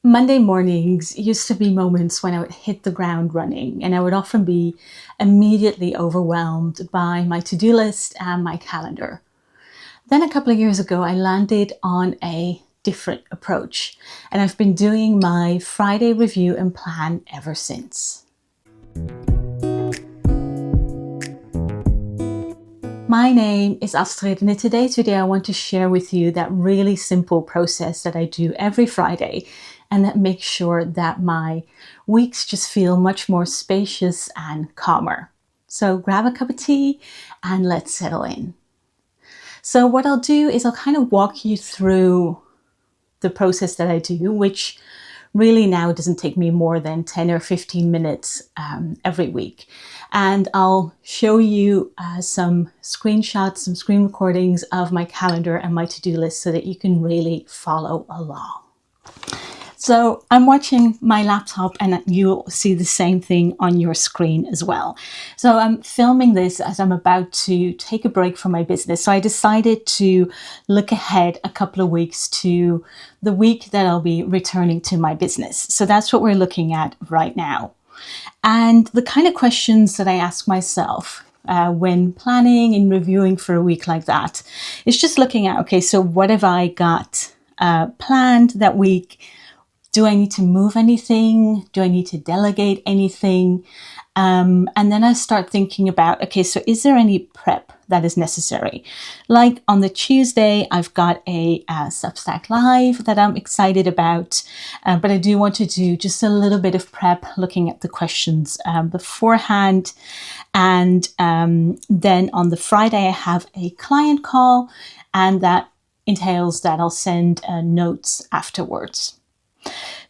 Monday mornings used to be moments when I would hit the ground running, and I would often be immediately overwhelmed by my to-do list and my calendar. Then a couple of years ago, I landed on a different approach, and I've been doing my Friday review and plan ever since. My name is Astrid, and in today's video, I want to share with you that really simple process that I do every Friday, and that makes sure that my weeks just feel much more spacious and calmer. So grab a cup of tea and let's settle in. So what I'll do is I'll kind of walk you through the process that I do, which really now doesn't take me more than 10 or 15 minutes every week. And I'll show you some screenshots, some screen recordings of my calendar and my to-do list so that you can really follow along. So I'm watching my laptop and you'll see the same thing on your screen as well. So I'm filming this as I'm about to take a break from my business. So I decided to look ahead a couple of weeks to the week that I'll be returning to my business. So that's what we're looking at right now. And the kind of questions that I ask myself when planning and reviewing for a week like that is just looking at, okay, so what have I got planned that week? Do I need to move anything? Do I need to delegate anything? And then I start thinking about, okay, so is there any prep that is necessary? Like on the Tuesday, I've got a Substack Live that I'm excited about, but I do want to do just a little bit of prep, looking at the questions beforehand. And then on the Friday, I have a client call, and that entails that I'll send notes afterwards.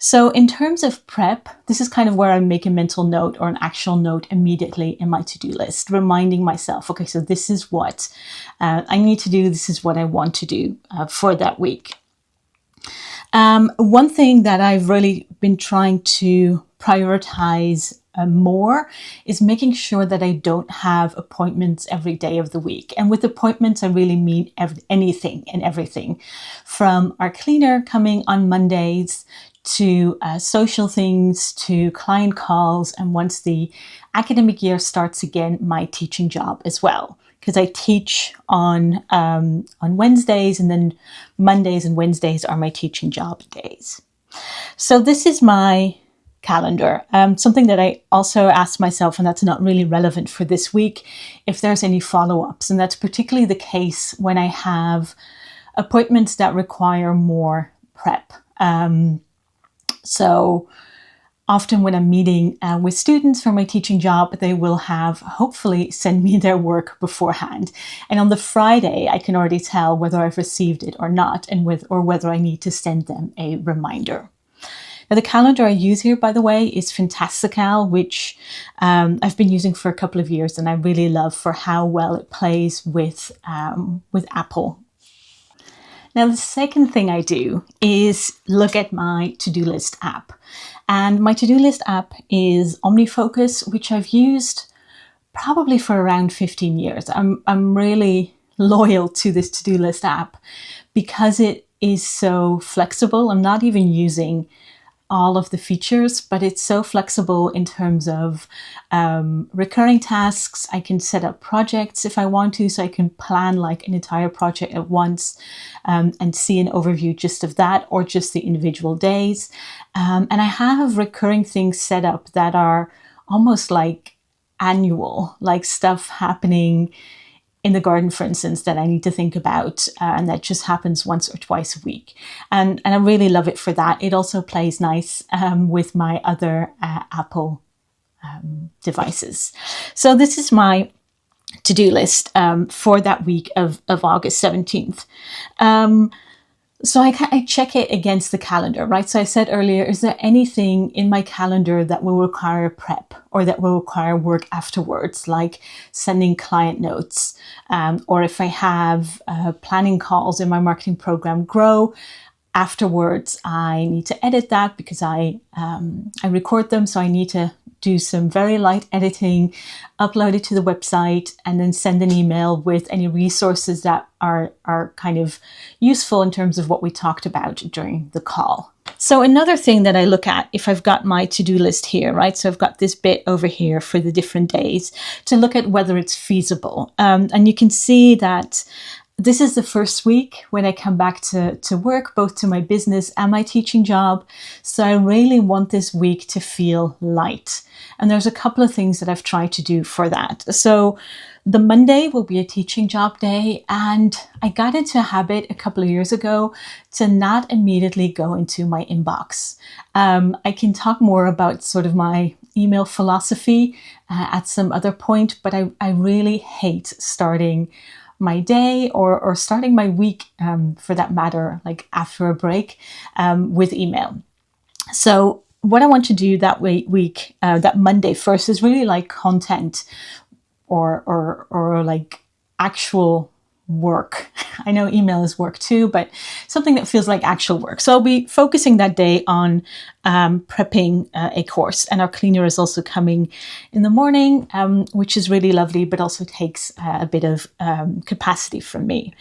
So in terms of prep, this is kind of where I make a mental note or an actual note immediately in my to-do list, reminding myself, okay, so this is what I need to do. This is what I want to do for that week. One thing that I've really been trying to prioritize more is making sure that I don't have appointments every day of the week. And with appointments, I really mean anything and everything, from our cleaner coming on Mondays to social things, to client calls, and once the academic year starts again, my teaching job as well. Because I teach on Wednesdays, and then Mondays and Wednesdays are my teaching job days. So this is my calendar. Something that I also asked myself, and that's not really relevant for this week, if there's any follow-ups. And that's particularly the case when I have appointments that require more prep. So often when I'm meeting with students for my teaching job, they will hopefully send me their work beforehand. And on the Friday, I can already tell whether I've received it or not, and whether I need to send them a reminder. Now, the calendar I use here, by the way, is Fantastical, which I've been using for a couple of years, and I really love for how well it plays with Apple. Now, the second thing I do is look at my to-do list app. And my to-do list app is Omnifocus, which I've used probably for around 15 years. I'm really loyal to this to-do list app because it is so flexible. I'm not even using all of the features, but it's so flexible in terms of recurring tasks. I can set up projects if I want to, so I can plan like an entire project at once and see an overview just of that, or just the individual days. And I have recurring things set up that are almost like annual, like stuff happening in the garden, for instance, that I need to think about, and that just happens once or twice a week. And I really love it for that. It also plays nice with my other Apple devices. So this is my to-do list for that week of August 17th. So I check it against the calendar, right? So I said earlier, is there anything in my calendar that will require prep or that will require work afterwards, like sending client notes? Or if I have planning calls in my marketing program Grow, afterwards I need to edit that because I record them. So I need to do some very light editing, upload it to the website, and then send an email with any resources that are kind of useful in terms of what we talked about during the call. So another thing that I look at, if I've got my to-do list here, right? So I've got this bit over here for the different days to look at whether it's feasible. And you can see that this is the first week when I come back to work, both to my business and my teaching job. So I really want this week to feel light. And there's a couple of things that I've tried to do for that. So the Monday will be a teaching job day, and I got into a habit a couple of years ago to not immediately go into my inbox. I can talk more about sort of my email philosophy at some other point, but I really hate starting my day or starting my week, for that matter, like after a break, with email. So what I want to do that week, that Monday first, is really like content or like actual work. I know email is work too, but something that feels like actual work. So I'll be focusing that day on prepping a course, and our cleaner is also coming in the morning, which is really lovely, but also takes a bit of capacity from me.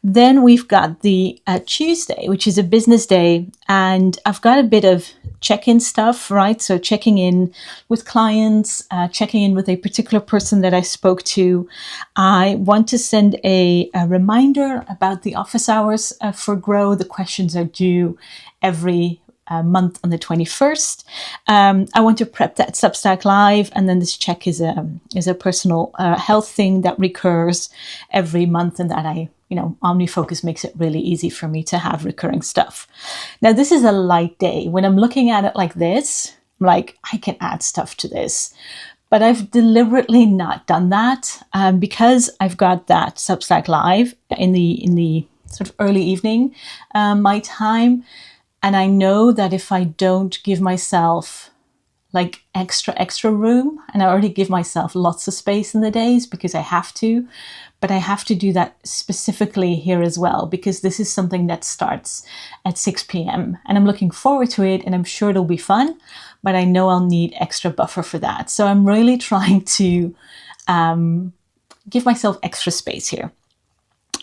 Then we've got the Tuesday, which is a business day, and I've got a bit of check-in stuff, right? So checking in with clients, checking in with a particular person that I spoke to. I want to send a reminder about the office hours for Grow. The questions are due every month on the 21st. I want to prep that Substack Live, and then this check is a personal health thing that recurs every month, and that Omnifocus makes it really easy for me to have recurring stuff. Now, this is a light day. When I'm looking at it like this, I'm like, I can add stuff to this. But I've deliberately not done that because I've got that Substack Live in the sort of early evening, my time. And I know that if I don't give myself like extra room, and I already give myself lots of space in the days because I have to, but I have to do that specifically here as well, because this is something that starts at 6 p.m. and I'm looking forward to it, and I'm sure it'll be fun, but I know I'll need extra buffer for that. So I'm really trying to give myself extra space here.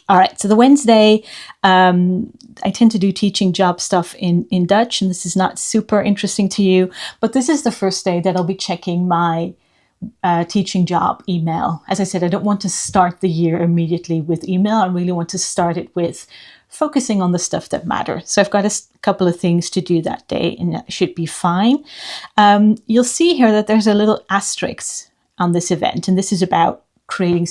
All right, so the Wednesday, I tend to do teaching job stuff in Dutch, and this is not super interesting to you, but this is the first day that I'll be checking my teaching job email. As I said, I don't want to start the year immediately with email. I really want to start it with focusing on the stuff that matters. So I've got a couple of things to do that day, and that should be fine. You'll see here that there's a little asterisk on this event, and this is about creating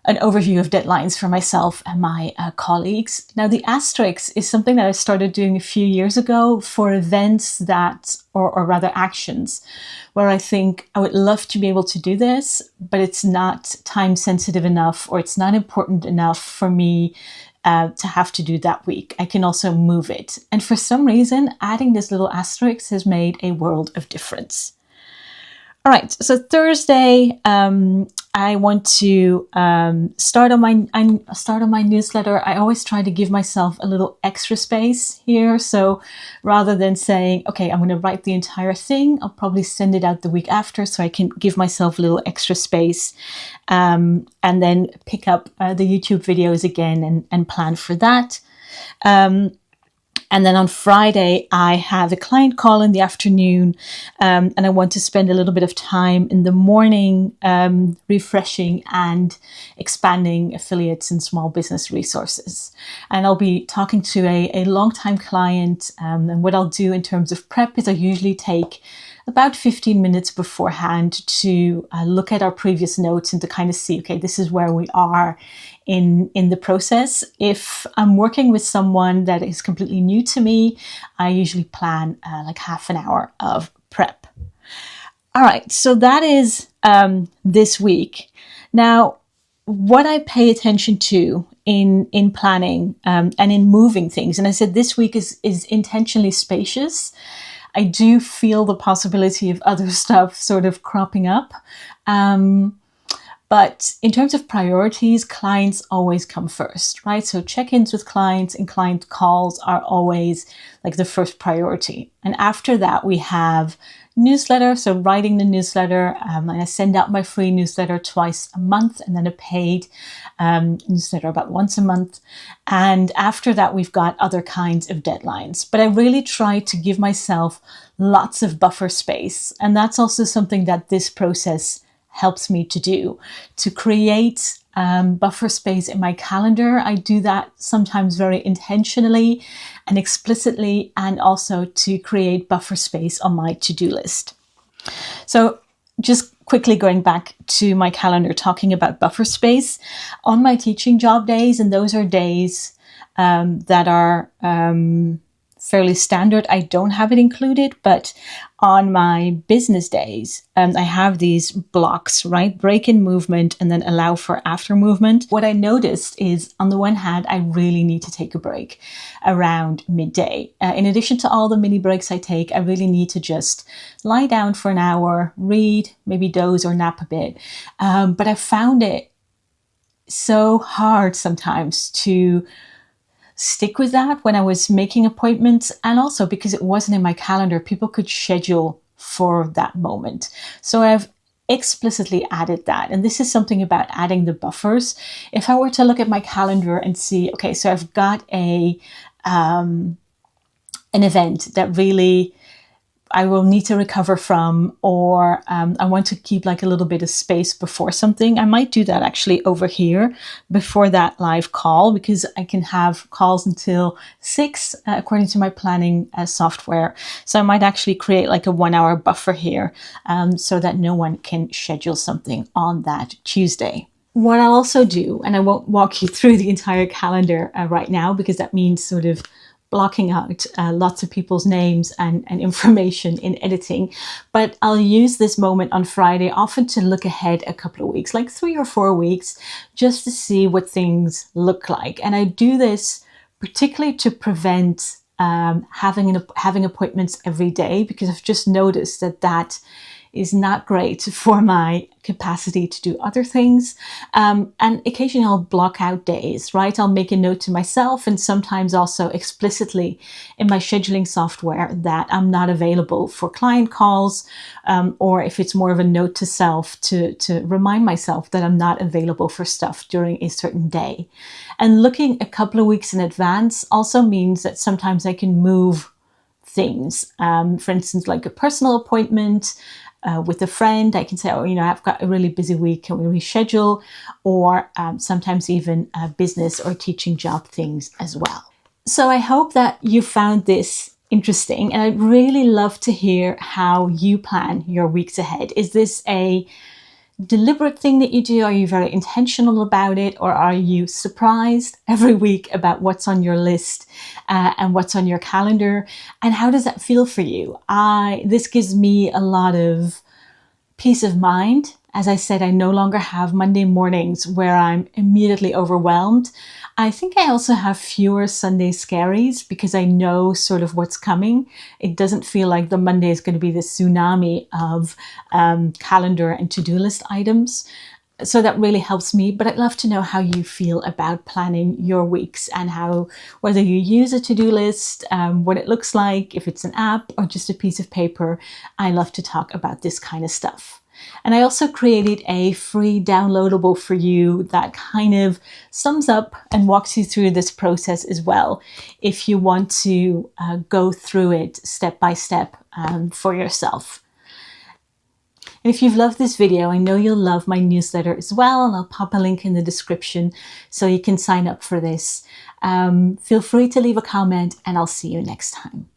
an overview of deadlines for myself and my colleagues. Now, the asterisk is something that I started doing a few years ago for events that, or rather actions, where I think I would love to be able to do this, but it's not time sensitive enough, or it's not important enough for me to have to do that week. I can also move it. And for some reason, adding this little asterisk has made a world of difference. All right, so Thursday, I want to start on my newsletter. I always try to give myself a little extra space here. So rather than saying, okay, I'm going to write the entire thing, I'll probably send it out the week after, so I can give myself a little extra space, and then pick up the YouTube videos again and plan for that. And then on Friday, I have a client call in the afternoon, and I want to spend a little bit of time in the morning refreshing and expanding affiliates and small business resources. And I'll be talking to a longtime client, and what I'll do in terms of prep is I usually take about 15 minutes beforehand to look at our previous notes and to kind of see, okay, this is where we are in the process. If I'm working with someone that is completely new to me, I usually plan like half an hour of prep. All right, so that is this week. Now, what I pay attention to in planning and in moving things, and I said this week is intentionally spacious. I do feel the possibility of other stuff sort of cropping up. But in terms of priorities, clients always come first, right? So check-ins with clients and client calls are always like the first priority. And after that, we have newsletter, so writing the newsletter, and I send out my free newsletter twice a month, and then a paid newsletter about once a month. And after that, we've got other kinds of deadlines. But I really try to give myself lots of buffer space. And that's also something that this process helps me to do, to create buffer space in my calendar. I do that sometimes very intentionally and explicitly, and also to create buffer space on my to-do list. So just quickly going back to my calendar, talking about buffer space on my teaching job days, and those are days that are fairly standard. I don't have it included, but on my business days, I have these blocks, right? Break in movement and then allow for after movement. What I noticed is, on the one hand, I really need to take a break around midday. In addition to all the mini breaks I take, I really need to just lie down for an hour, read, maybe doze or nap a bit. But I found it so hard sometimes to stick with that when I was making appointments, and also because it wasn't in my calendar, people could schedule for that moment. So I've explicitly added that. And this is something about adding the buffers. If I were to look at my calendar and see, okay, so I've got an event that really I will need to recover from, or I want to keep like a little bit of space before something, I might do that actually over here before that live call, because I can have calls until 6 according to my planning software. So I might actually create like a 1 hour buffer here so that no one can schedule something on that Tuesday. What I'll also do, and I won't walk you through the entire calendar right now, because that means sort of blocking out lots of people's names and information in editing. But I'll use this moment on Friday often to look ahead a couple of weeks, like 3 or 4 weeks, just to see what things look like. And I do this particularly to prevent having appointments every day, because I've just noticed that is not great for my capacity to do other things. And occasionally I'll block out days, right? I'll make a note to myself, and sometimes also explicitly in my scheduling software, that I'm not available for client calls, or if it's more of a note to self to remind myself that I'm not available for stuff during a certain day. And looking a couple of weeks in advance also means that sometimes I can move things. For instance, like a personal appointment with a friend, I can say, oh, I've got a really busy week, can we reschedule? Or sometimes even business or teaching job things as well. So I hope that you found this interesting, and I'd really love to hear how you plan your weeks ahead. Is this a deliberate thing that you do? Are you very intentional about it? Or are you surprised every week about what's on your list and what's on your calendar? And how does that feel for you? This gives me a lot of peace of mind. As I said, I no longer have Monday mornings where I'm immediately overwhelmed. I think I also have fewer Sunday scaries because I know sort of what's coming. It doesn't feel like the Monday is going to be this tsunami of calendar and to-do list items. So that really helps me. But I'd love to know how you feel about planning your weeks, and whether you use a to-do list, what it looks like, if it's an app or just a piece of paper. I love to talk about this kind of stuff. And I also created a free downloadable for you that kind of sums up and walks you through this process as well, if you want to go through it step by step for yourself. And if you've loved this video, I know you'll love my newsletter as well, and I'll pop a link in the description so you can sign up for this. Feel free to leave a comment, and I'll see you next time.